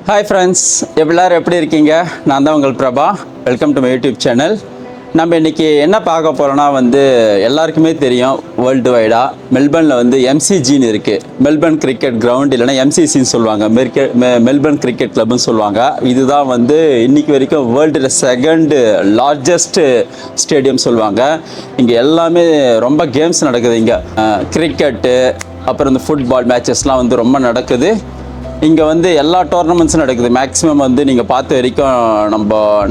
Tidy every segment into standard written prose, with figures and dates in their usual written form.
Hi friends, எல்லோரும் எப்படி இருக்கீங்க? நான் தான் உங்கள் Prabha. Welcome to my YouTube channel. நம்ம இன்றைக்கி என்ன பார்க்க போகிறோன்னா எல்லாருக்குமே தெரியும், வேர்ல்டு வைடாக மெல்பர்னில் எம்சிஜின்னு இருக்குது. மெல்பர்ன் கிரிக்கெட் கிரவுண்ட் இல்லைனா எம்சிசின்னு சொல்லுவாங்க, மெல்பர்ன் கிரிக்கெட் கிளப்னு சொல்லுவாங்க. இதுதான் இன்றைக்கி வரைக்கும் வேர்ல்டில் செகண்டு லார்ஜஸ்ட்டு ஸ்டேடியம் சொல்லுவாங்க. இங்கே எல்லாமே ரொம்ப கேம்ஸ் நடக்குது. இங்கே கிரிக்கெட்டு, அப்புறம் இந்த ஃபுட்பால் மேட்சஸ்லாம் ரொம்ப நடக்குது. இங்கே எல்லா டோர்னமெண்ட்ஸும் நடக்குது. மேக்ஸிமம் நீங்கள் பார்த்த வரைக்கும்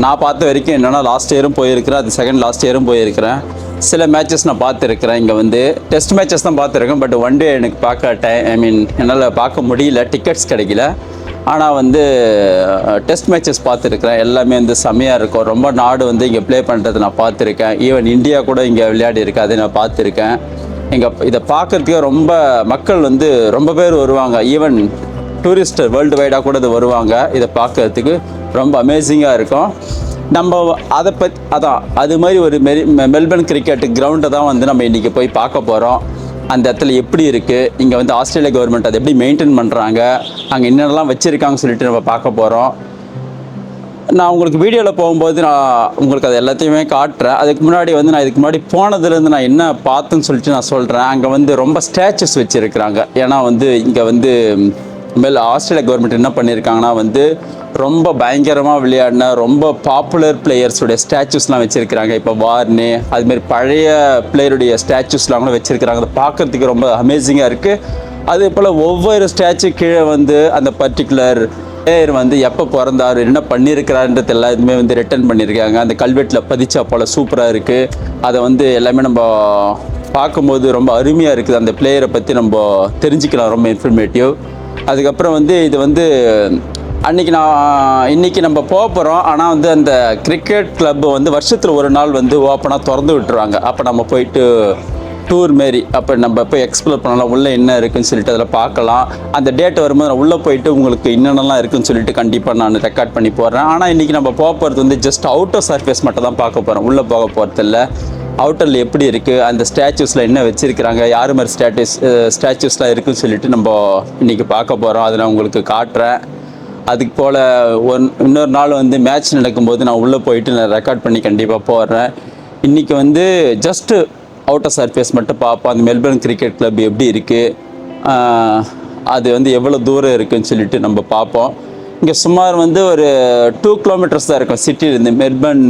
நான் பார்த்த வரைக்கும் என்னென்னா லாஸ்ட் இயரும் போயிருக்கிறேன், அது செகண்ட் லாஸ்ட் இயரும் போயிருக்கிறேன். சில மேட்சஸ் நான் பார்த்துருக்கிறேன். இங்கே டெஸ்ட் மேட்சஸ் தான் பார்த்துருக்கேன். பட் ஒன் டே எனக்கு பார்க்க என்னால் பார்க்க முடியல, டிக்கெட்ஸ் கிடைக்கல. ஆனால் டெஸ்ட் மேட்சஸ் பார்த்துருக்குறேன். எல்லாமே செம்மையாக இருக்கும். ரொம்ப நாடு இங்கே ப்ளே பண்ணுறது நான் பார்த்துருக்கேன். ஈவன் இந்தியா கூட இங்கே விளையாடி இருக்கு, அதை நான் பார்த்துருக்கேன். இதை பார்க்குறதுக்கே ரொம்ப மக்கள் ரொம்ப பேர் வருவாங்க. ஈவன் டூரிஸ்ட் வேர்ல்டு வைடாக கூட இது வருவாங்க. இதை பார்க்கறதுக்கு ரொம்ப அமேசிங்காக இருக்கும். நம்ம அதை அது மாதிரி ஒரு மெல்பர்ன் கிரிக்கெட் கிரவுண்டை தான் நம்ம இன்றைக்கி போய் பார்க்க போகிறோம். அந்த இடத்துல எப்படி இருக்குது, இங்கே ஆஸ்திரேலியா கவர்மெண்ட் அதை எப்படி மெயின்டைன் பண்ணுறாங்க, அங்கே என்னென்னலாம் வச்சுருக்காங்கன்னு சொல்லிட்டு நம்ம பார்க்க போகிறோம். நான் உங்களுக்கு வீடியோவில் போகும்போது நான் உங்களுக்கு அது எல்லாத்தையுமே காட்டுறேன். அதுக்கு முன்னாடி நான் இதுக்கு முன்னாடி போனதுலேருந்து நான் என்ன பார்த்துன்னு சொல்லிட்டு நான் சொல்கிறேன். அங்கே ரொம்ப ஸ்டாச்சுஸ் வச்சுருக்குறாங்க. ஏன்னா இங்கே ஆஸ்திரேலியா கவர்மெண்ட் என்ன பண்ணியிருக்காங்கன்னா ரொம்ப பயங்கரமாக விளையாடின ரொம்ப பாப்புலர் பிளேயர்ஸுடைய ஸ்டாச்சுஸ்லாம் வச்சுருக்கிறாங்க. இப்போ வார்னு அதுமாரி பழைய பிளேயருடைய ஸ்டாச்சுஸ்லாம் கூட வச்சுருக்கிறாங்க. அதை பார்க்குறதுக்கு ரொம்ப அமேசிங்காக இருக்குது. அதே போல் ஒவ்வொரு ஸ்டாச்சு கீழே அந்த பர்டிகுலர் பிளேயர் எப்போ பிறந்தார், என்ன பண்ணியிருக்கிறாருன்றது எல்லாத்துமே ரிட்டர்ன் பண்ணியிருக்காங்க. அந்த கல்வெட்டில் பதிச்சா போல் சூப்பராக இருக்குது. அதை எல்லாமே நம்ம பார்க்கும்போது ரொம்ப அருமையாக இருக்குது. அந்த பிளேயரை பற்றி நம்ம தெரிஞ்சுக்கலாம், ரொம்ப இன்ஃபர்மேட்டிவ். அதுக்கப்புறம் இது இன்றைக்கி நம்ம போக போகிறோம். ஆனால் அந்த கிரிக்கெட் கிளப்பு வருஷத்தில் ஒரு நாள் ஓப்பனாக திறந்து விட்டுருவாங்க. அப்போ நம்ம போயிட்டு டூர் மாரி அப்போ நம்ம போய் எக்ஸ்ப்ளோர் பண்ணலாம், உள்ளே என்ன இருக்குதுன்னு சொல்லிட்டு அதில் பார்க்கலாம். அந்த டேட் வரும்போது நான் உள்ளே போயிட்டு உங்களுக்கு என்னென்னலாம் இருக்குதுன்னு சொல்லிட்டு கண்டிப்பாக நான் ரெக்கார்ட் பண்ணி போடுறேன். ஆனால் இன்றைக்கி நம்ம போக போகிறது ஜஸ்ட் அவுட்டர் சர்ஃபேஸ் மட்டும் தான் பார்க்க போகிறோம். உள்ளே போக போகிறதில்ல. அவுட்டரில் எப்படி இருக்குது, அந்த ஸ்டாச்சுஸில் என்ன வச்சுருக்கிறாங்க, யார் மாதிரி ஸ்டாச்சுஸ்லாம் இருக்குதுன்னு சொல்லிட்டு நம்ம இன்றைக்கி பார்க்க போகிறோம். அதை நான் உங்களுக்கு காட்டுறேன். அதுக்கு போல் இன்னொரு நாள் மேட்ச் நடக்கும்போது நான் உள்ளே போயிட்டு நான் ரெக்கார்ட் பண்ணி கண்டிப்பாக போடுறேன். இன்றைக்கி ஜஸ்ட்டு அவுட்டர் சர்ஃபேஸ் மட்டும் பார்ப்போம். அந்த மெல்பர்ன் கிரிக்கெட் கிளப் எப்படி இருக்குது, அது எவ்வளோ தூரம் இருக்குதுன்னு சொல்லிட்டு நம்ம பார்ப்போம். இங்கே சுமார் ஒரு 2 கிலோமீட்டர்ஸ் தான் இருக்கும் சிட்டிலேருந்து. மெல்பர்ன்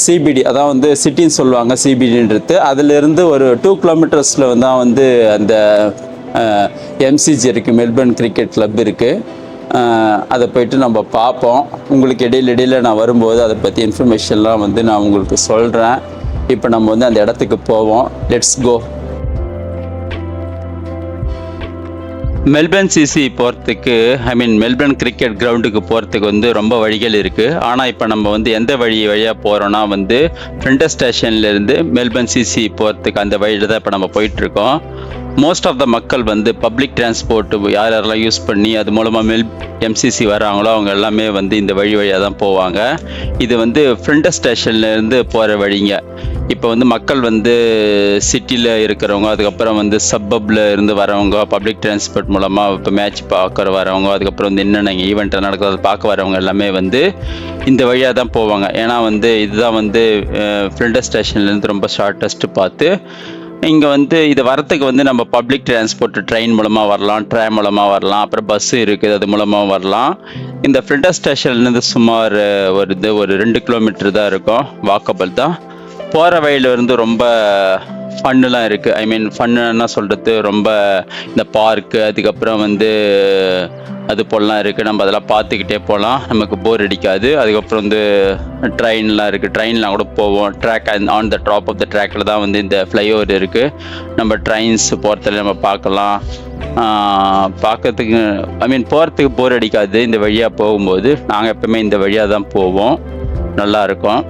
சிபிடி, அதான் சிட்டின்னு சொல்லுவாங்க சிபிடின்றது. அதிலிருந்து ஒரு 2 கிலோமீட்டர்ஸில் தான் அந்த எம்சிஜி இருக்குது, மெல்பர்ன் கிரிக்கெட் கிளப் இருக்குது. அதை போய்ட்டு நம்ம பார்ப்போம். உங்களுக்கு இடையில நான் வரும்போது அதை பற்றி இன்ஃபர்மேஷன்லாம் நான் உங்களுக்கு சொல்கிறேன். இப்போ நம்ம அந்த இடத்துக்கு போவோம். Let's go. மெல்பர்ன் சிசி போகிறதுக்கு மெல்பர்ன் கிரிக்கெட் கிரவுண்டுக்கு போகிறதுக்கு ரொம்ப வழிகள் இருக்குது. ஆனால் இப்போ நம்ம எந்த வழியாக போகிறோன்னா ஃப்ரெண்டஸ் ஸ்டேஷன்லேருந்து மெல்பர்ன் சிசி போகிறதுக்கு அந்த வழியில் தான் இப்போ நம்ம போயிட்டுருக்கோம். மோஸ்ட் ஆஃப் த மக்கள் பப்ளிக் டிரான்ஸ்போர்ட் யாரெல்லாம் யூஸ் பண்ணி அது மூலமாக எம்சிசி வராங்களோ அவங்க எல்லாமே இந்த வழியாக தான் போவாங்க. இது ஃப்ரெண்டஸ் ஸ்டேஷன்லேருந்து போகிற வழிங்க. இப்போ மக்கள் சிட்டியில் இருக்கிறவங்க, அதுக்கப்புறம் சப்பப்பில் இருந்து வரவங்க, பப்ளிக் டிரான்ஸ்போர்ட் மூலமாக இப்போ மேட்ச் பார்க்குற வரவங்க, அதுக்கப்புறம் என்னென்ன இங்கே நடக்குது பார்க்க வரவங்க எல்லாமே இந்த வழியாக தான் போவாங்க. ஏன்னா இதுதான் ஃப்ரெண்டஸ் ஸ்டேஷன்லேருந்து ரொம்ப ஷார்ட்டஸ்ட்டு பார்த்து இங்கே இது வரத்துக்கு நம்ம பப்ளிக் டிரான்ஸ்போர்ட் ட்ரெயின் மூலமாக வரலாம், ட்ராம் மூலமாக வரலாம், அப்புறம் பஸ்ஸு இருக்குது, அது மூலமாக வரலாம். இந்த ஃப்ரெண்டஸ் ஸ்டேஷன்லேருந்து சுமார் ஒரு 2 கிலோமீட்டர் தான் இருக்கும், வாக்கபிள் தான். போகிற வழியில் ரொம்ப ஃபன்னுலாம் இருக்குது. ஃபன்னுன்னா சொல்கிறது ரொம்ப இந்த பார்க்கு, அதுக்கப்புறம் அது போலலாம் இருக்குது. நம்ம அதெல்லாம் பார்த்துக்கிட்டே போகலாம், நமக்கு போர் அடிக்காது. அதுக்கப்புறம் ட்ரெயின்லாம் இருக்குது, ட்ரெயின்லாம் கூட போவோம். Track on the top of the ட்ராக்கில் தான் இந்த ஃப்ளைஓவர் இருக்குது. நம்ம ட்ரெயின்ஸ் போகிறதுல நம்ம பார்க்கலாம். பார்க்கறதுக்கு போகிறதுக்கு போர் அடிக்காது. இந்த வழியாக போகும்போது நாங்கள் எப்பவுமே இந்த வழியாக தான் போவோம், நல்லாயிருக்கும்.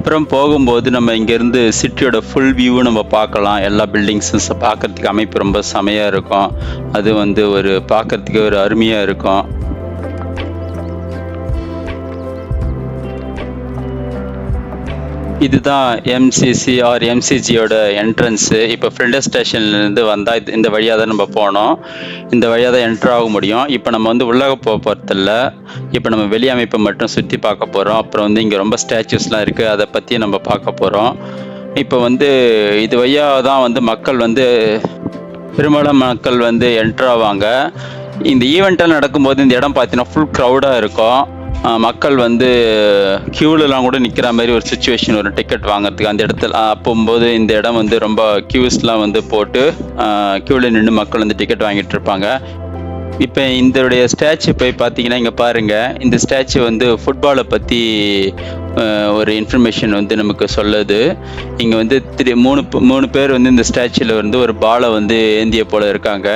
அதுக்கப்புறம் போகும்போது நம்ம இங்கேருந்து சிட்டியோட ஃபுல் வியூ நம்ம பார்க்கலாம். எல்லா பில்டிங்ஸும் பார்க்கறதுக்கு அமைப்பு ரொம்ப செமையாக இருக்கும். அது வந்து ஒரு பார்க்கறதுக்கு ஒரு அருமையாக இருக்கும். இதுதான் எம்சிசி ஆர் எம்சிஜியோட என்ட்ரன்ஸு. இப்போ ஃப்ரெண்டஸ் ஸ்டேஷன்லேருந்து வந்தால் இந்த வழியாக தான் நம்ம போனோம். இந்த வழியாக தான் என்ட்ரு ஆக முடியும். இப்போ நம்ம வந்து உள்ளே போக போகிறதில்ல. இப்போ நம்ம வெளி அமைப்பை மட்டும் சுற்றி பார்க்க போகிறோம். அப்புறம் வந்து இங்கே ரொம்ப ஸ்டாச்சுஸ்லாம் இருக்குது, அதை பற்றி நம்ம பார்க்க போகிறோம். இப்போ வந்து இது வழியாக தான் வந்து மக்கள் வந்து பெரும்பாலான மக்கள் வந்து என்ட்ரு ஆவாங்க. இந்த ஈவெண்ட்டெல்லாம் நடக்கும்போது இந்த இடம் பார்த்தீங்கன்னா ஃபுல் க்ரௌடாக இருக்கும். மக்கள் வந்து க்யூலலாம் கூட நிற்கிற மாதிரி ஒரு சுச்சுவேஷன் வரும் டிக்கெட் வாங்குறதுக்கு. அந்த இடத்துல அப்போம்போது இந்த இடம் வந்து ரொம்ப க்யூஸ்லாம் வந்து போட்டு க்யூவில் நின்று மக்கள் வந்து டிக்கெட் வாங்கிட்டு இருப்பாங்க. இப்போ இதோடைய ஸ்டாச்சு போய் பார்த்தீங்கன்னா இங்கே பாருங்கள், இந்த ஸ்டாச்சு வந்து ஃபுட்பாலை பற்றி ஒரு இன்ஃபர்மேஷன் வந்து நமக்கு சொல்லுது. இங்கே வந்து மூணு பேர் வந்து இந்த ஸ்டாச்சுவில் வந்து ஒரு பாலை வந்து ஏந்திய போல் இருக்காங்க.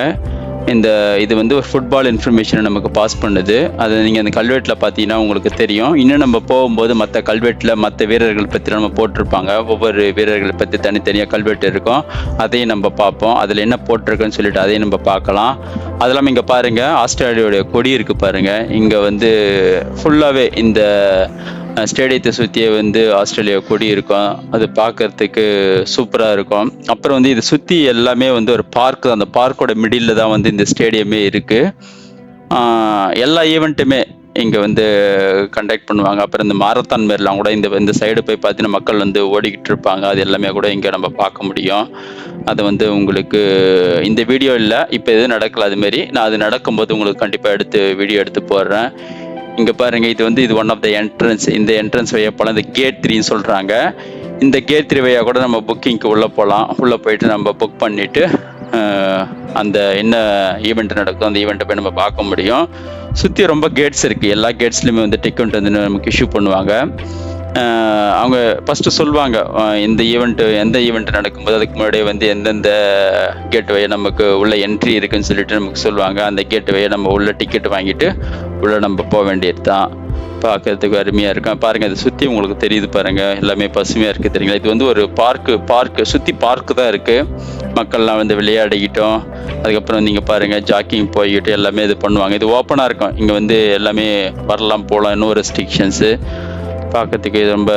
இது வந்து ஒரு ஃபுட்பால் இன்ஃபர்மேஷனை நமக்கு பாஸ் பண்ணுது. அதை நீங்கள் அந்த கல்வெட்டில் பார்த்தீங்கன்னா உங்களுக்கு தெரியும். இன்னும் நம்ம போகும்போது மற்ற கல்வெட்டில் மற்ற வீரர்கள் பற்றி நம்ம போட்டிருப்பாங்க. ஒவ்வொரு வீரர்களை பற்றி தனித்தனியாக கல்வெட்டு இருக்கும். அதையும் நம்ம பார்ப்போம். அதில் என்ன போட்டிருக்குன்னு சொல்லிட்டு அதையும் நம்ம பார்க்கலாம். அது இல்லாமல் இங்கே பாருங்கள், ஆஸ்திரேலியாவுடைய கொடி இருக்குது பாருங்கள். இங்கே வந்து ஃபுல்லாகவே இந்த ஸ்டேடியத்தை சுற்றியே வந்து ஆஸ்திரேலியா கொடி இருக்கும். அது பார்க்கறதுக்கு சூப்பராக இருக்கும். அப்புறம் வந்து இதை சுற்றி எல்லாமே வந்து ஒரு பார்க், அந்த பார்க்கோட மிடில் தான் வந்து இந்த ஸ்டேடியமே இருக்குது. எல்லா ஈவெண்ட்டுமே இங்கே வந்து கண்டக்ட் பண்ணுவாங்க. அப்புறம் இந்த மாரத்தான் மாரிலாம் கூட இந்த சைடு போய் பார்த்தீங்கன்னா மக்கள் வந்து ஓடிக்கிட்டு இருப்பாங்க. அது எல்லாமே கூட இங்கே நம்ம பார்க்க முடியும். அது வந்து உங்களுக்கு இந்த வீடியோ இல்லை, இப்போ எதுவும் நடக்கல. அதுமாரி நான் அது நடக்கும்போது உங்களுக்கு கண்டிப்பாக வீடியோ எடுத்து போடுறேன். இங்கே பாருங்கள், இது ஒன் ஆஃப் த என்ட்ரன்ஸ். இந்த என்ட்ரன்ஸ் வழியாக போகலாம். இந்த கேட் 3ன்னு சொல்கிறாங்க. இந்த கேட் 3 வழியாக கூட நம்ம புக்கிங்க்கு உள்ளே போகலாம். உள்ளே போயிட்டு நம்ம புக் பண்ணிவிட்டு அந்த என்ன ஈவெண்ட் நடக்கும் அந்த ஈவெண்ட்டை போய் நம்ம பார்க்க முடியும். சுற்றி ரொம்ப கேட்ஸ் இருக்குது. எல்லா கேட்ஸ்லையுமே வந்து டிக்கெட் வந்து நமக்கு இஷ்யூ பண்ணுவாங்க. அவங்க ஃபஸ்ட்டு சொல்லுவாங்க எந்த ஈவெண்ட் நடக்கும்போது அதுக்கு முன்னாடியே வந்து எந்தெந்த கேட் வழியாக நமக்கு உள்ள என்ட்ரி இருக்குன்னு சொல்லிட்டு நமக்கு சொல்லுவாங்க. அந்த கேட் வழியாக நம்ம உள்ள டிக்கெட் வாங்கிட்டு உள்ளே நம்ம போக வேண்டியது தான். பார்க்கறதுக்கு அருமையாக இருக்கும். பாருங்கள், அதை சுற்றி உங்களுக்கு தெரியுது பாருங்கள், எல்லாமே பசுமையாக இருக்குது தெரியுங்களா. இது வந்து ஒரு பார்க்கு சுற்றி பார்க்கு தான் இருக்குது. மக்கள்லாம் வந்து விளையாடிக்கிட்டோம். அதுக்கப்புறம் நீங்கள் பாருங்கள், ஜாக்கிங் போய்கிட்டு எல்லாமே இது பண்ணுவாங்க. இது ஓப்பனாக இருக்கும். இங்கே வந்து எல்லாமே வரலாம் போகலாம், இன்னும் ரெஸ்ட்ரிக்ஷன்ஸு. பார்க்கறதுக்கு ரொம்ப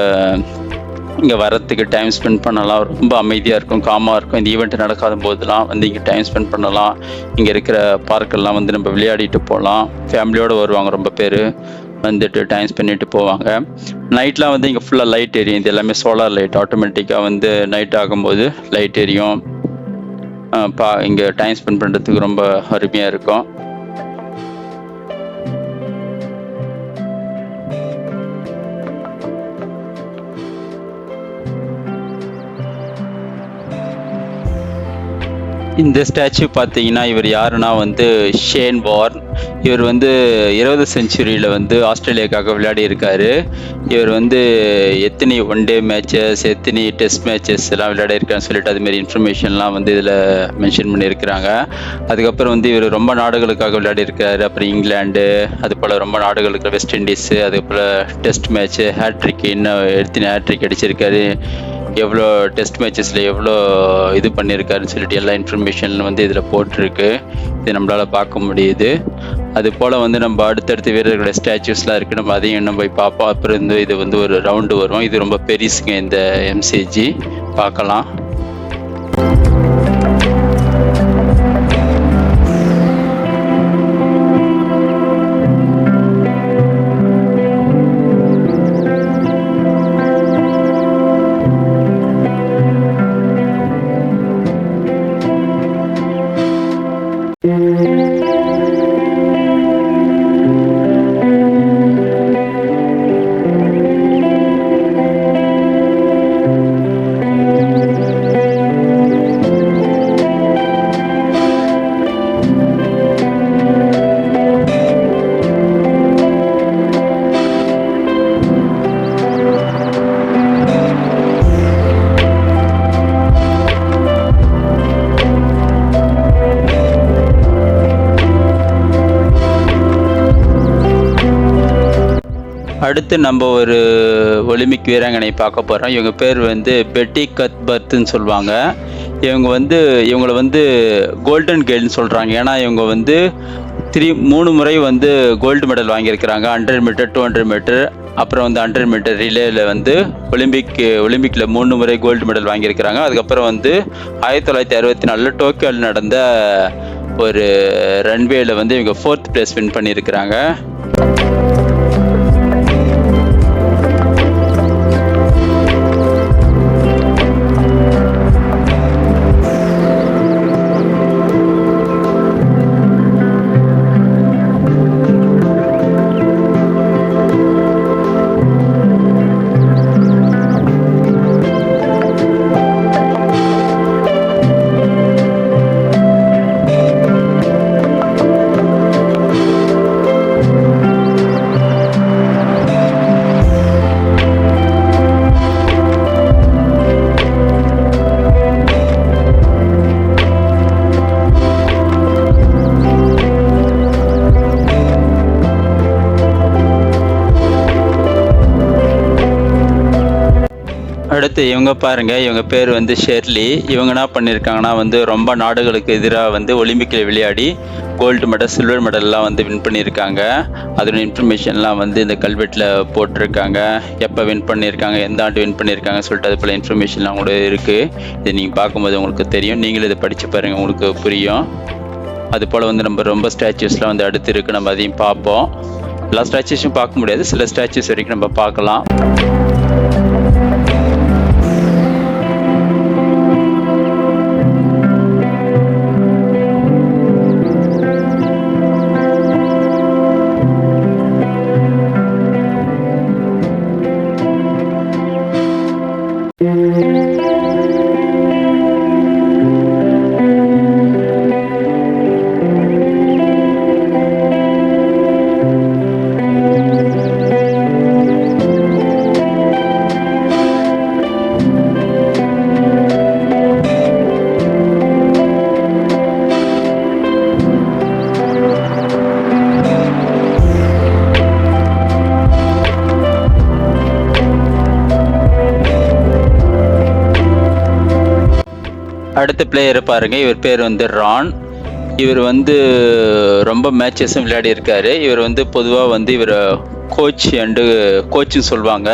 இங்கே வரத்துக்கு டைம் ஸ்பெண்ட் பண்ணலாம். ரொம்ப அமைதியாக இருக்கும், காமாக இருக்கும். இந்த ஈவெண்ட் நடக்காத போதெல்லாம் வந்து இங்கே டைம் ஸ்பெண்ட் பண்ணலாம். இங்கே இருக்கிற பார்க்கெல்லாம் வந்து நம்ம விளையாடிட்டு போகலாம். ஃபேமிலியோடு வருவாங்க ரொம்ப பேர், வந்துட்டு டைம் ஸ்பெண்ட் பண்ணிட்டு போவாங்க. நைட்லாம் வந்து இங்கே ஃபுல்லாக லைட் எரியும். இது எல்லாமே சோலார் லைட். ஆட்டோமேட்டிக்காக வந்து நைட் ஆகும்போது லைட் எரியும். இங்கே டைம் ஸ்பெண்ட் பண்ணுறதுக்கு ரொம்ப அருமையாக இருக்கும். இந்த ஸ்டாச்சு பார்த்தீங்கன்னா இவர் யாருன்னா வந்து ஷேன் வார்ன். இவர் வந்து 20th செஞ்சுரியில் வந்து ஆஸ்திரேலியாவுக்காக விளையாடி இருக்காரு. இவர் வந்து எத்தனை ஒன் டே மேட்சஸ், எத்தனை டெஸ்ட் மேட்சஸ் எல்லாம் விளையாடி இருக்காருன்னு சொல்லிட்டு அதுமாரி இன்ஃபர்மேஷன்லாம் வந்து இதில் மென்ஷன் பண்ணியிருக்கிறாங்க. அதுக்கப்புறம் வந்து இவர் ரொம்ப நாடுகளுக்காக விளையாடி இருக்காரு. அப்புறம் இங்கிலாந்து, அது போல் ரொம்ப நாடுகளுக்கு, வெஸ்ட் இண்டீஸு, அதுபோல் டெஸ்ட் மேட்ச்சு, ஹேட்ரிக், இன்னும் எத்தனை ஹேட்ரிக் அடிச்சிருக்காரு, எவ்வளோ டெஸ்ட் மேட்சஸில் எவ்வளோ இது பண்ணியிருக்காருன்னு சொல்லிட்டு எல்லா இன்ஃபர்மேஷன் வந்து இதில் போட்டிருக்கு. இது நம்மளால் பார்க்க முடியுது. அது போல் வந்து நம்ம அடுத்தடுத்த வீரர்களுடைய ஸ்டாச்சுஸ்லாம் இருக்குது. நம்ம அதையும் இன்னும் போய் பார்ப்போம். அப்புறம் இது வந்து ஒரு ரவுண்டு வரும். இது ரொம்ப பெருசுங்க இந்த எம்சிஜி. பார்க்கலாம். அடுத்து நம்ம ஒரு ஒலிம்பிக் வீராங்கனை பார்க்க போகிறோம். இவங்க பேர் வந்து பெட்டி கத்பர்த்னு சொல்லுவாங்க. இவங்களை வந்து கோல்டன் கேர்ள்னு சொல்கிறாங்க. ஏன்னா இவங்க வந்து 3 முறை வந்து கோல்டு மெடல் வாங்கியிருக்கிறாங்க. 100 மீட்டர், 200 மீட்டர், அப்புறம் வந்து 100 மீட்டர் ரிலேயில் வந்து ஒலிம்பிக்கில் 3 முறை கோல்டு மெடல் வாங்கியிருக்கிறாங்க. அதுக்கப்புறம் வந்து 1964 டோக்கியோவில் நடந்த ஒரு ரன்வேயில் வந்து இவங்க 4th பிளேஸ் வின் பண்ணியிருக்கிறாங்க. அடுத்து இவங்க பாருங்க, இவங்க பேர் வந்து ஷெர்லி. இவங்க என்ன பண்ணியிருக்காங்கன்னா வந்து ரொம்ப நாடுகளுக்கு எதிராக வந்து ஒலிம்பிக்கில் விளையாடி கோல்டு மெடல், சில்வர் மெடல்லாம் வந்து வின் பண்ணியிருக்காங்க. அதோட இன்ஃபர்மேஷன்லாம் வந்து இந்த கல்வெட்டில் போட்டிருக்காங்க. எப்போ வின் பண்ணியிருக்காங்க, எந்த ஆண்டு வின் பண்ணியிருக்காங்க சொல்லிட்டு அது போல் இன்ஃபர்மேஷன்லாம் கூட இருக்குது. இது நீங்கள் பார்க்கும்போது உங்களுக்கு தெரியும். நீங்களும் இதை படித்து பாருங்கள், உங்களுக்கு புரியும். அதுபோல் வந்து நம்ம ரொம்ப ஸ்டாச்சுஸ்லாம் வந்து அடுத்து இருக்குது. நம்ம அதையும் பார்ப்போம். எல்லா ஸ்டாச்சுஸும் பார்க்க முடியாது, சில ஸ்டாச்சுஸ் வரைக்கும் நம்ம பார்க்கலாம். அடுத்த பிளேயரை பாருங்க, இவர் பேர் வந்து ரான். இவர் வந்து ரொம்ப மேட்சஸும் விளையாடி இருக்காரு. இவர் வந்து பொதுவாக வந்து இவர் கோச்சுன்னு சொல்லுவாங்க.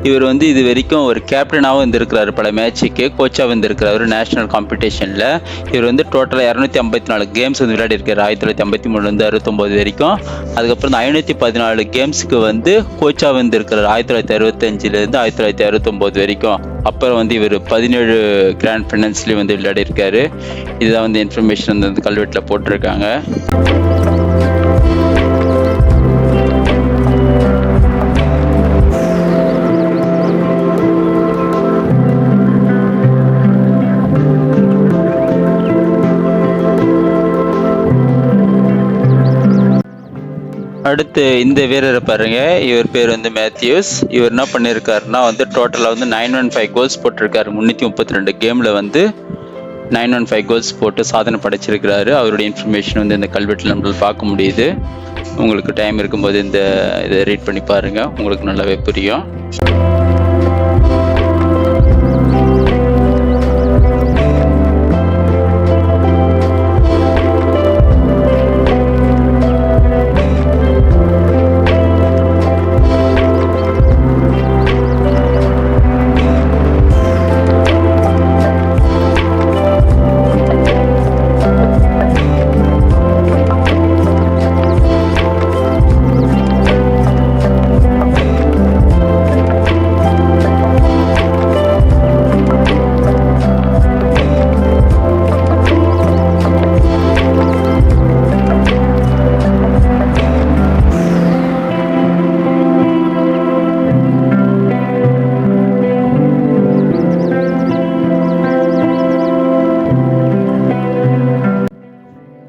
இவர் வந்து இது வரைக்கும் ஒரு கேப்டனாகவும் இருந்திருக்கிறாரு, பல மேட்சுக்கு கோச்சாக இருந்திருக்கிறாரு நேஷனல் காம்படிஷனில். இவர் வந்து டோட்டலாக 254 கேம்ஸ் வந்து விளையாடி இருக்காரு, 1953 69 வரைக்கும். அதுக்கப்புறம் 514 கேம்ஸுக்கு வந்து கோச்சாக இருந்திருக்கிறார், 1965 1969 வரைக்கும். அப்புறம் வந்து இவர் 17 கிராண்ட் ஃபைனல்ஸ்லேயும் வந்து விளையாடி இருக்காரு. இதுதான் வந்து இன்ஃபர்மேஷன் வந்து கல்வெட்டில் போட்டிருக்காங்க. அடுத்து இந்த வீரரை பாருங்க, இவர் பேர் வந்து மேத்யூஸ். இவர் என்ன பண்ணியிருக்காருன்னா வந்து டோட்டலாக வந்து 915 கோல்ஸ் போட்டிருக்காரு. 332 கேமில் வந்து 915 கோல்ஸ் போட்டு சாதனை படைச்சிருக்கிறாரு. அவருடைய இன்ஃபர்மேஷன் வந்து இந்த கல்வெட்டில் நம்மளால் பார்க்க முடியுது. உங்களுக்கு டைம் இருக்கும்போது இதை ரீட் பண்ணி பாருங்கள், உங்களுக்கு நல்லாவே புரியும்.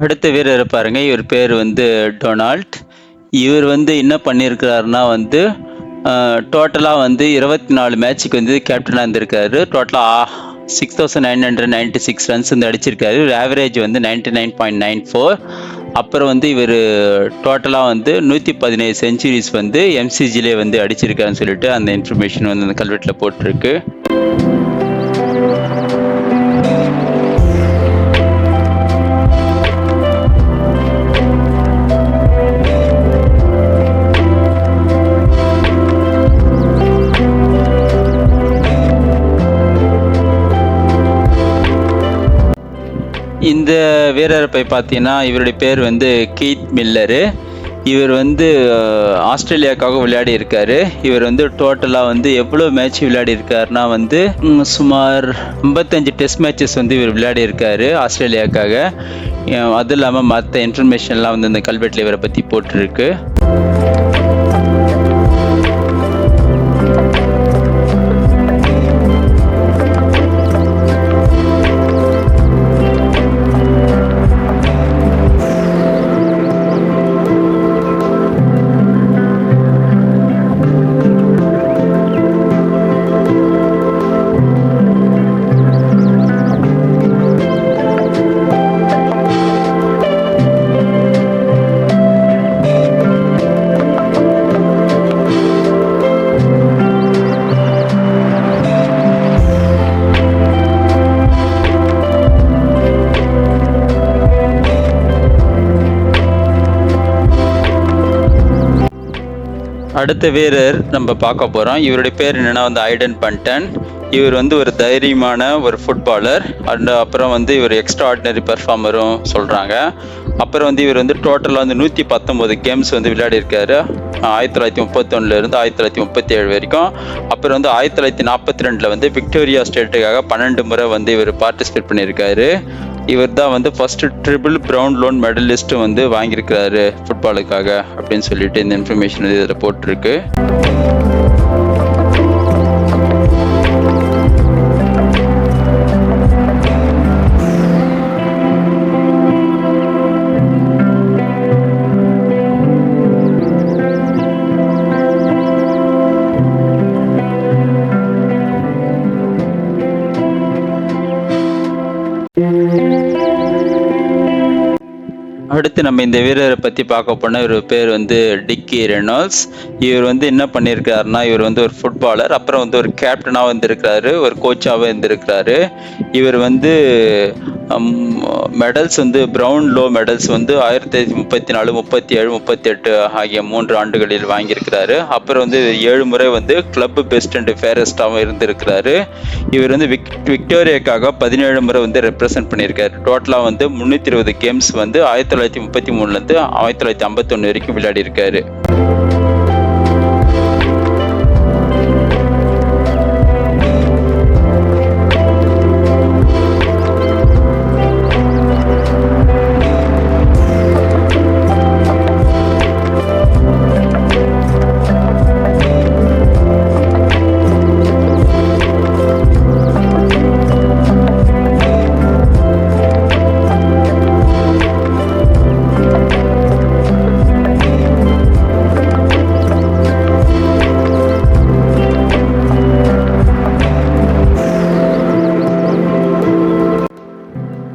அடுத்த வீரர் பாருங்க, இவர் பேர் வந்து டொனால்ட். இவர் வந்து என்ன பண்ணியிருக்கிறாருன்னா வந்து டோட்டலாக வந்து 24 மேட்சுக்கு வந்து கேப்டனாக இருந்திருக்காரு. டோட்டலாக 6996 ரன்ஸ் வந்து அடிச்சிருக்காரு. ஒரு ஆவரேஜ் வந்து 99.94. அப்புறம் வந்து இவர் டோட்டலாக வந்து 117 செஞ்சுரிஸ் வந்து எம்சிஜிலே வந்து அடிச்சிருக்காருன்னு சொல்லிட்டு அந்த இன்ஃபர்மேஷன் வந்து அந்த கல்வெட்டில் போட்டிருக்கு. இந்த வீரரை போய் பார்த்தீங்கன்னா இவருடைய பேர் வந்து கீத் மில்லரு. இவர் வந்து ஆஸ்திரேலியாவுக்காக விளையாடி இருக்காரு. இவர் வந்து டோட்டலாக வந்து எவ்வளோ மேட்ச் விளையாடி இருக்காருன்னா வந்து சுமார் 55 டெஸ்ட் மேட்சஸ் வந்து இவர் விளையாடி இருக்காரு ஆஸ்திரேலியாவுக்காக. அது இல்லாமல் மற்ற இன்ஃபர்மேஷன்லாம் வந்து இந்த கல்வெட்டில் இவரை பற்றி போட்டிருக்கு. அடுத்த வீரர் நம்ம பார்க்க போகிறோம். இவருடைய பேர் என்னென்னா வந்து ஐடன் பண்டன். இவர் வந்து ஒரு தைரியமான ஒரு ஃபுட்பாலர். அப்புறம் வந்து இவர் எக்ஸ்ட்ரா ஆர்டினரி பெர்ஃபார்மரும் சொல்கிறாங்க. அப்புறம் வந்து இவர் வந்து டோட்டலாக வந்து 119 கேம்ஸ் வந்து விளையாடி இருக்காரு 1931 1937 வரைக்கும். அப்புறம் வந்து 1942 வந்து விக்டோரியா ஸ்டேட்டுக்காக 12 முறை வந்து இவர் பார்ட்டிசிபேட் பண்ணியிருக்காரு. இவர் தான் வந்து ஃபர்ஸ்ட் ட்ரிபிள் ப்ரவுன் லோன் மெடலிஸ்ட்டும் வந்து வாங்கியிருக்கிறாரு ஃபுட்பாலுக்காக அப்படின்னு சொல்லிட்டு இந்த இன்ஃபர்மேஷன் வந்து இதில் போட்டிருக்கு. அடுத்து நம்ம இந்த வீரரை பற்றி பார்க்க போனால் இவர் பேர் வந்து டிக்கி ரெனால்ட்ஸ். இவர் வந்து என்ன பண்ணியிருக்காருன்னா இவர் வந்து ஒரு ஃபுட்பாலர், அப்புறம் வந்து ஒரு கேப்டனாக இருந்திருக்கிறாரு, ஒரு கோச்சாகவும் இருந்திருக்கிறாரு. இவர் வந்து மெடல்ஸ் வந்து ப்ரவுன் லோ மெடல்ஸ் வந்து 1934 37 38 ஆகிய 3 ஆண்டுகளில் வாங்கியிருக்கிறாரு. அப்புறம் வந்து 7 முறை வந்து கிளப் பெஸ்ட் அண்ட் ஃபேரஸ்டாகவும் இருந்திருக்கிறாரு. இவர் வந்து விக்டோரியாக்காக 17 முறை வந்து ரெப்ரசன்ட் பண்ணியிருக்காரு. டோட்டலாக வந்து 320 கேம்ஸ் வந்து 1933 1951 வரைக்கும் விளையாடி இருக்காரு.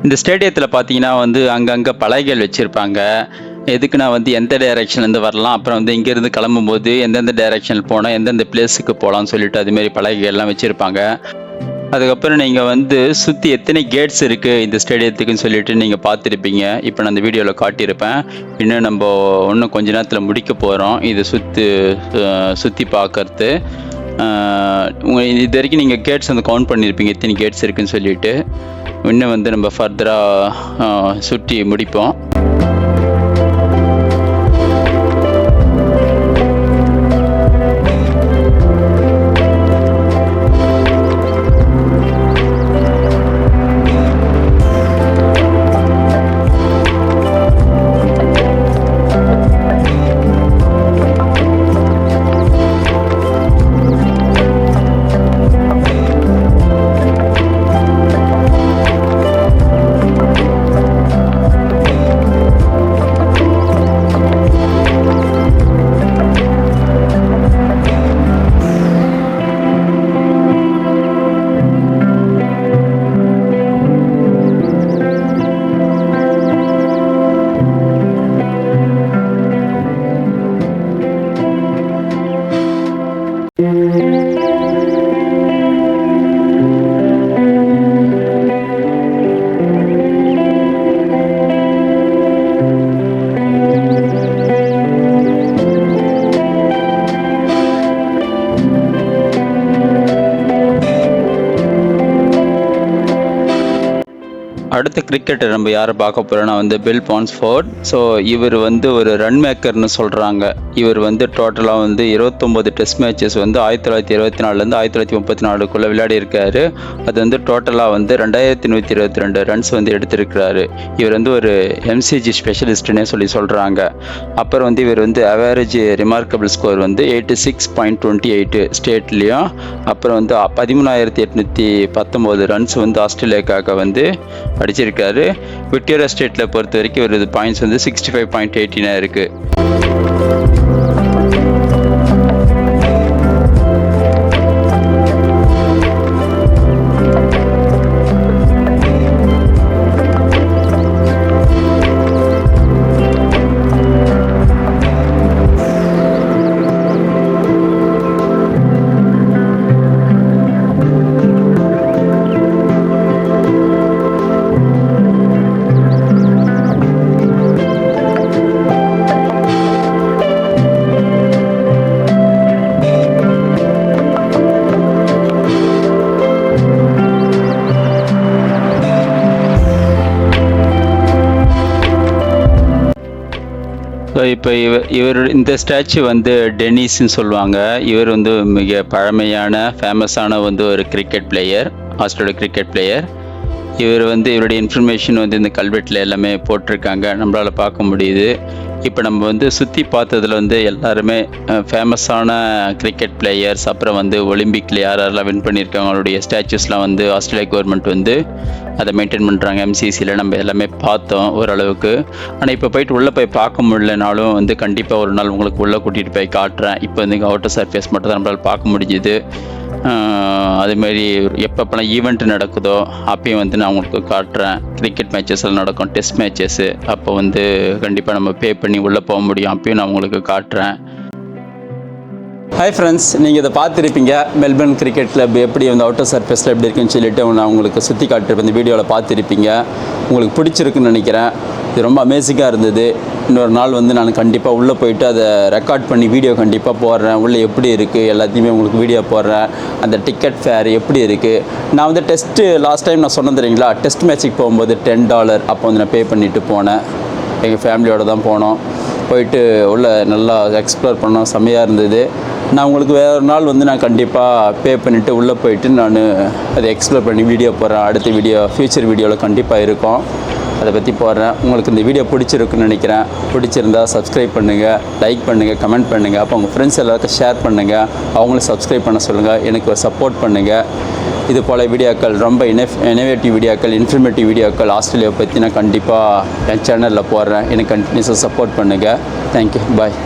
இந்த ஸ்டேடியத்தில் பார்த்தீங்கன்னா வந்து அங்கங்கே பலகைகள் வச்சுருப்பாங்க. எதுக்குன்னா வந்து எந்த டைரெக்ஷன்லேருந்து வரலாம், அப்புறம் வந்து இங்கேருந்து கிளம்பும்போது எந்தெந்த டைரெக்ஷனில் போனால் எந்தெந்த பிளேஸுக்கு போகலான்னு சொல்லிட்டு அதுமாரி பலகைகள்லாம் வச்சுருப்பாங்க. அதுக்கப்புறம் நீங்கள் வந்து சுற்றி எத்தனை கேட்ஸ் இருக்குது இந்த ஸ்டேடியத்துக்குன்னு சொல்லிட்டு நீங்கள் பார்த்துருப்பீங்க. இப்போ நான் அந்த வீடியோவில் காட்டியிருப்பேன். இன்னும் நம்ம இன்னும் கொஞ்ச நேரத்தில் முடிக்க போகிறோம் இதை சுற்றி பார்க்கறது. இது வரைக்கும் நீங்கள் கேட்ஸ் வந்து கவுண்ட் பண்ணியிருப்பீங்க எத்தனை கேட்ஸ் இருக்குதுன்னு சொல்லிட்டு. இன்னும் வந்து நம்ம ஃபர்தராக சுற்றி முடிப்போம். அடுத்த கிரிக்கெட்டர் நம்ம யாரை பார்க்க போகிறோன்னா வந்து பில் பான்ஸ்ஃபோர்ட். ஸோ இவர் வந்து ஒரு ரன் மேக்கர்னு சொல்கிறாங்க. இவர் வந்து டோட்டலாக வந்து 29 டெஸ்ட் மேட்சஸ் வந்து 1924லேருந்து 1934க்குள்ளே விளையாடி இருக்காரு. அது வந்து டோட்டலாக வந்து 2122 ரன்ஸ் வந்து எடுத்திருக்கிறாரு. இவர் வந்து ஒரு எம்சிஜி ஸ்பெஷலிஸ்ட்னே சொல்கிறாங்க. அப்புறம் வந்து இவர் வந்து அவரேஜ் ரிமார்க்கபிள் ஸ்கோர் வந்து 86.28 ஸ்டேட்லேயும், அப்புறம் வந்து 13,819 ரன்ஸ் வந்து ஆஸ்திரேலியாவுக்காக வந்து அடிச்சிருக்காரு. விக்டோரியா ஸ்டேட்டில் பொறுத்த வரைக்கும் ஒரு பாயிண்ட்ஸ் வந்து 65.18 இருக்குது. ஸோ இப்போ இவர் இந்த ஸ்டாச்சு வந்து டென்னிஸ்ன்னு சொல்லுவாங்க. இவர் வந்து மிக பழமையான ஃபேமஸான வந்து ஒரு cricket player, Australia cricket player. இவர் வந்து இவருடைய இன்ஃபர்மேஷன் வந்து இந்த கல்வெட்டில் எல்லாமே போட்டிருக்காங்க, நம்மளால் பார்க்க முடியுது. இப்போ நம்ம வந்து சுற்றி பார்த்ததில் வந்து எல்லாருமே ஃபேமஸான கிரிக்கெட் பிளேயர்ஸ், அப்புறம் வந்து ஒலிம்பிக்கில் யாரெல்லாம் வின் பண்ணியிருக்காங்க அவங்களுடைய ஸ்டாச்சுஸ்லாம் வந்து ஆஸ்திரேலியா கவர்மெண்ட் வந்து அதை மெயின்டைன் பண்ணுறாங்க. எம்சிசியில் நம்ம எல்லாமே பார்த்தோம் ஓரளவுக்கு. ஆனால் இப்போ போயிட்டு உள்ளே போய் பார்க்க முடியலனாலும் வந்து கண்டிப்பாக ஒரு நாள் உங்களுக்கு உள்ளே கூட்டிகிட்டு போய் காட்டுறேன். இப்போ வந்து இங்கே அவுட்டர் சர்ஃபேஸ் மட்டும் தான் நம்மளால் பார்க்க முடிஞ்சுது. அதுமாரி எப்பப்போலாம் ஈவெண்ட் நடக்குதோ அப்பயும் வந்து நான் உங்களுக்கு காட்டுறேன். கிரிக்கெட் மேட்சஸ் எல்லாம் நடக்கும், டெஸ்ட் மேட்சஸ்ஸு, அப்போ வந்து கண்டிப்பாக நம்ம பே பண்ணி உள்ளே போக முடியும், அப்பயும் நான் உங்களுக்கு காட்டுறேன். ஹாய் ஃப்ரெண்ட்ஸ், நீங்கள் இதை பார்த்துருப்பீங்க. மெல்பர்ன் கிரிக்கெட் கிளப் எப்படி வந்து அவுட்டர் சர்ஃபேஸில் எப்படி இருக்குன்னு சொல்லிட்டு நான் உங்களுக்கு சுற்றி காட்டுறேன். இந்த வீடியோவில் பார்த்துருப்பீங்க, உங்களுக்கு பிடிச்சிருக்குன்னு நினைக்கிறேன். இது ரொம்ப அமேசிங்காக இருந்தது. இன்னொரு நாள் வந்து நான் கண்டிப்பாக உள்ளே போயிட்டு அதை ரெக்கார்ட் பண்ணி வீடியோ கண்டிப்பாக போடுறேன். உள்ளே எப்படி இருக்குது எல்லாத்தையுமே உங்களுக்கு வீடியோ போடுறேன். அந்த டிக்கெட் ஃபேர் எப்படி இருக்குது. நான் வந்து டெஸ்ட்டு லாஸ்ட் டைம் நான் சொன்னது தெரியுங்களா, டெஸ்ட் மேட்ச்சுக்கு போகும்போது $10 அப்போ வந்து நான் பே பண்ணிவிட்டு போனேன். எங்கள் ஃபேமிலியோடு தான் போனோம். போயிட்டு உள்ளே நல்லா எக்ஸ்ப்ளோர் பண்ணோம், செம்மையாக இருந்தது. நான் உங்களுக்கு வேறு நாள் வந்து நான் கண்டிப்பாக பே பண்ணிவிட்டு உள்ளே போயிட்டு நான் அதை எக்ஸ்ப்ளோர் பண்ணி வீடியோ போடுறேன். அடுத்த வீடியோ ஃப்யூச்சர் வீடியோவில் கண்டிப்பாக இருக்கும், அதை பற்றி போடுறேன். உங்களுக்கு இந்த வீடியோ பிடிச்சிருக்குன்னு நினைக்கிறேன். பிடிச்சிருந்தா சப்ஸ்கிரைப் பண்ணுங்கள், லைக் பண்ணுங்கள், கமெண்ட் பண்ணுங்கள். அப்போ உங்கள் ஃப்ரெண்ட்ஸ் எல்லாருக்கும் ஷேர் பண்ணுங்கள், அவங்களும் சப்ஸ்கிரைப் பண்ண சொல்லுங்கள், எனக்கு ஒரு சப்போர்ட் பண்ணுங்கள். இது போல் வீடியோக்கள், ரொம்ப இனோவேட்டிவ் வீடியோக்கள், இன்ஃபர்மேட்டிவ் வீடியோக்கள் ஆஸ்திரேலியாவை பற்றி நான் கண்டிப்பாக என் சேனலில் போடுறேன். எனக்கு கண்டினியூஸாக சப்போர்ட் பண்ணுங்கள். தேங்க்யூ, பாய்.